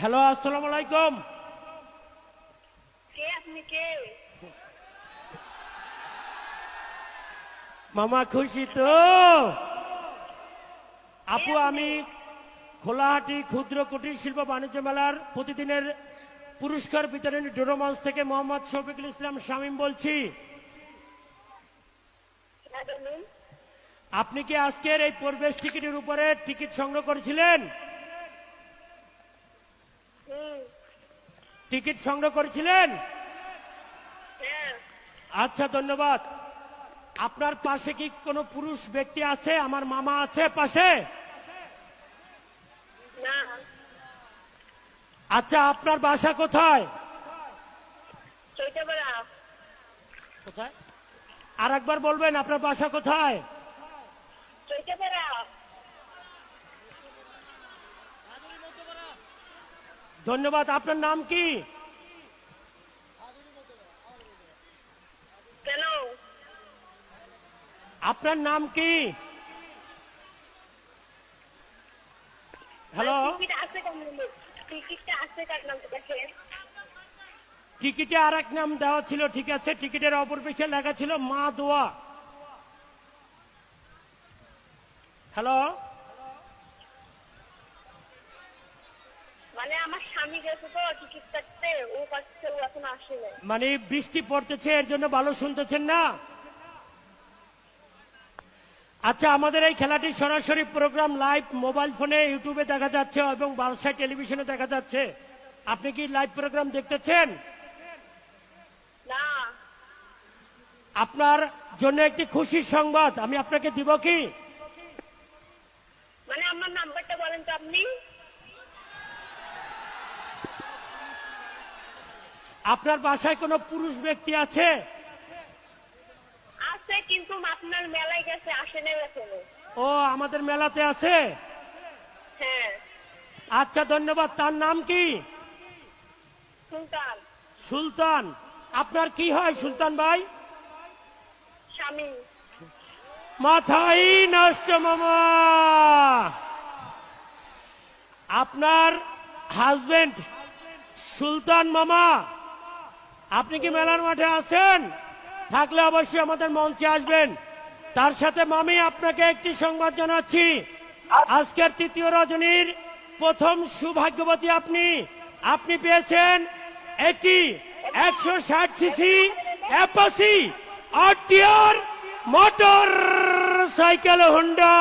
Hello, আসসালামু আলাইকুম। কে আপনি? কে? মামা খুশি তো? আপু, আমি খোলাহাটি ক্ষুদ্র কুটির শিল্প বাণিজ্য মেলার প্রতিদিনের পুরস্কার বিতরণী ডোরোমঞ্চ থেকে মোহাম্মদ শফিকুল ইসলাম শামীম বলছি। হ্যাঁ, বলুন। আপনি কি আজকের এই প্রবেশ টিকিটের উপরে টিকিট সংগ্রহ করেছিলেন? টিকিট সংগ্রহ করেছিলেন? হ্যাঁ। আচ্ছা, ধন্যবাদ। আপনার পাশে কি কোনো পুরুষ ব্যক্তি আছে? আমার মামা আছে পাশে? না। আচ্ছা, আপনার বাসা কোথায়? চৈতাপাড়া। কোথায়? আর একবার বলবেন, আপনার বাসা কোথায়? চৈতাপাড়া। ধন্যবাদ। আপনার নাম কি? কেন? আপনার নাম কি? হ্যালো, টিকিট আছে কেন? টিকিটটা আছে কার নাম কাছে? টিকিটে আর এক নাম দেওয়া ছিল, ঠিক আছে। টিকিটের অপর পৃষ্ঠে লেখা ছিল মা দোয়া। হ্যালো, মানে আমার স্বামী গেছে তো টিকিট কাটতে, ও কাটছে, ও এখন আসেনি। মানে বৃষ্টি পড়তেছে, এর জন্য ভালো শুনতেছেন না। আচ্ছা, আমাদের এই খেলাটি সরাসরি প্রোগ্রাম লাইভ মোবাইল ফোনে ইউটিউবে দেখা যাচ্ছে এবং বাদশাহ টেলিভিশনে দেখা যাচ্ছে। আপনি কি লাইভ প্রোগ্রাম দেখতেছেন? না। আপনার জন্য একটি খুশির সংবাদ আমি আপনাকে দিব কি? মানে আমার নাম্বারটা বলেন তো আপনি। আপনার বাসায় কোনো পুরুষ ব্যক্তি আছে? আছে, কিন্তু আপনার মেলায় গেছে, আসেনি এখনো। ও, আমাদের মেলাতে আছে? হ্যাঁ। আচ্ছা, ধন্যবাদ। তার নাম কি? সুলতান। সুলতান। আপনার কি হয় সুলতান ভাই? স্বামী। মাথাই নষ্ট মামা। আপনার হাজবেন্ড সুলতান মামা, আপনি কি মেলার মাঠে আছেন? থাকলে অবশ্যই আমাদের মঞ্চে আসবেন। তার সাথে মামি, আপনাকে একটি সংবাদ জানাচ্ছি। আজকের তৃতীয় রজনীর প্রথম সৌভাগ্যবতী আপনি। আপনি পেয়েছেন একটি 160 CC Apache RTR motor cycle Honda.